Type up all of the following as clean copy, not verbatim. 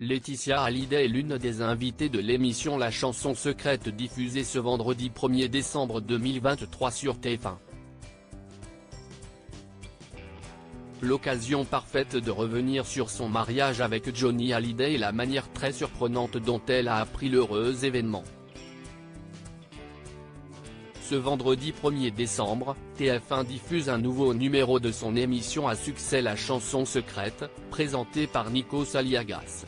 Laetitia Hallyday est l'une des invitées de l'émission La Chanson Secrète diffusée ce vendredi 1er décembre 2023 sur TF1. L'occasion parfaite de revenir sur son mariage avec Johnny Hallyday et la manière très surprenante dont elle a appris l'heureux événement. Ce vendredi 1er décembre, TF1 diffuse un nouveau numéro de son émission à succès La Chanson Secrète, présentée par Nikos Aliagas.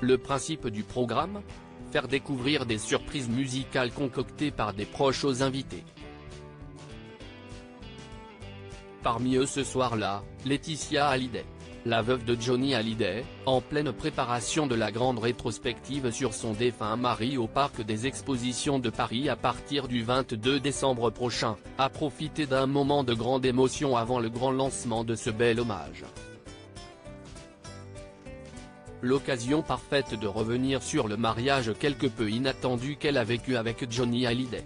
Le principe du programme ? Faire découvrir des surprises musicales concoctées par des proches aux invités. Parmi eux ce soir-là, Laetitia Hallyday. La veuve de Johnny Hallyday, en pleine préparation de la grande rétrospective sur son défunt mari au Parc des Expositions de Paris à partir du 22 décembre prochain, a profité d'un moment de grande émotion avant le grand lancement de ce bel hommage. L'occasion parfaite de revenir sur le mariage quelque peu inattendu qu'elle a vécu avec Johnny Hallyday.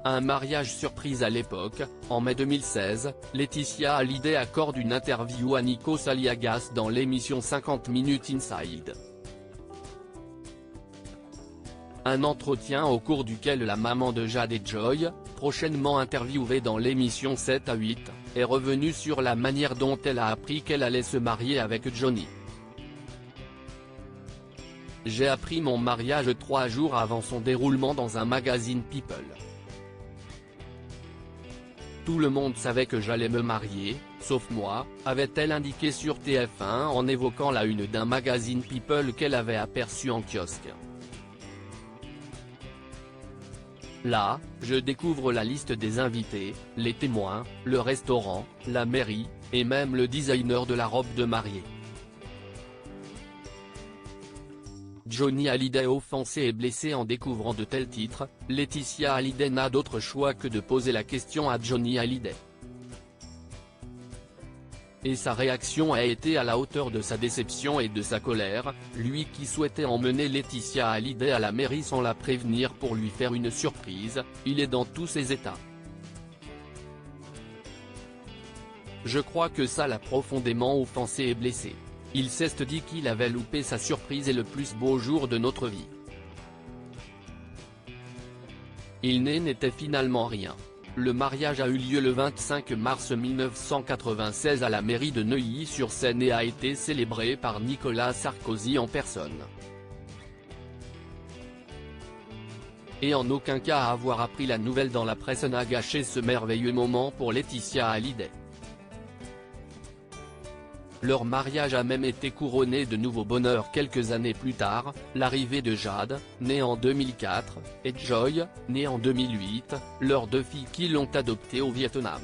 Un mariage surprise à l'époque, en mai 2016, Laetitia Hallyday accorde une interview à Nikos Aliagas dans l'émission 50 Minutes Inside. Un entretien au cours duquel la maman de Jade et Joy, prochainement interviewée dans l'émission 7 à 8, est revenue sur la manière dont elle a appris qu'elle allait se marier avec Johnny. J'ai appris mon mariage 3 jours avant son déroulement dans un magazine People. Tout le monde savait que j'allais me marier, sauf moi, avait-elle indiqué sur TF1 en évoquant la une d'un magazine People qu'elle avait aperçu en kiosque. Là, je découvre la liste des invités, les témoins, le restaurant, la mairie, et même le designer de la robe de mariée. Johnny Hallyday offensé et blessé en découvrant de tels titres, Laetitia Hallyday n'a d'autre choix que de poser la question à Johnny Hallyday. Et sa réaction a été à la hauteur de sa déception et de sa colère, lui qui souhaitait emmener Laetitia Hallyday à la mairie sans la prévenir pour lui faire une surprise, il est dans tous ses états. Je crois que ça l'a profondément offensé et blessé. Il s'est dit qu'il avait loupé sa surprise et le plus beau jour de notre vie. Il n'était finalement rien. Le mariage a eu lieu le 25 mars 1996 à la mairie de Neuilly-sur-Seine et a été célébré par Nicolas Sarkozy en personne. Et en aucun cas avoir appris la nouvelle dans la presse n'a gâché ce merveilleux moment pour Laetitia Hallyday. Leur mariage a même été couronné de nouveau bonheur quelques années plus tard, l'arrivée de Jade, née en 2004, et Joy, née en 2008, leurs 2 filles qui l'ont adoptée au Vietnam.